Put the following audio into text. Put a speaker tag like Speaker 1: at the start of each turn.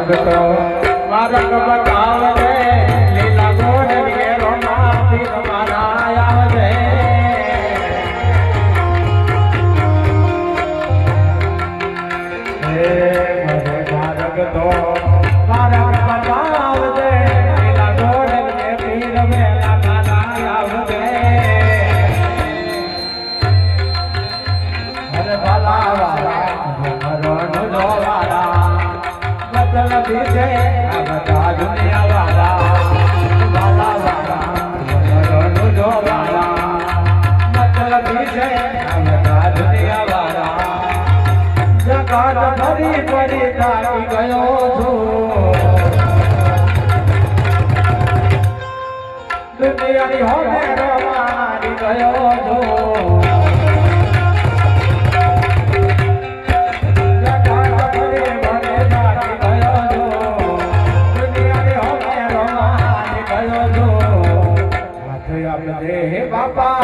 Speaker 1: ભગતો માર્ગ બતાવજે લીલા ગોળે રોમાથી મારા આવજે હે મારે માર્ગ તો માર્ગ બતાવજે લીલા ગોળે પીર મેલા મારા આવજે હરે ભલા વાલા મરણ જોવાલા મતલબી છે આ બધા દુનિયા વાળા વાલા વાલા મરણ જોવાલા મતલબી છે આ બધા દુનિયા વાળા જગત ફરી ફરી થાકી ગયો છું દુનિયાની હોને રમાડી ગયો છું બાપા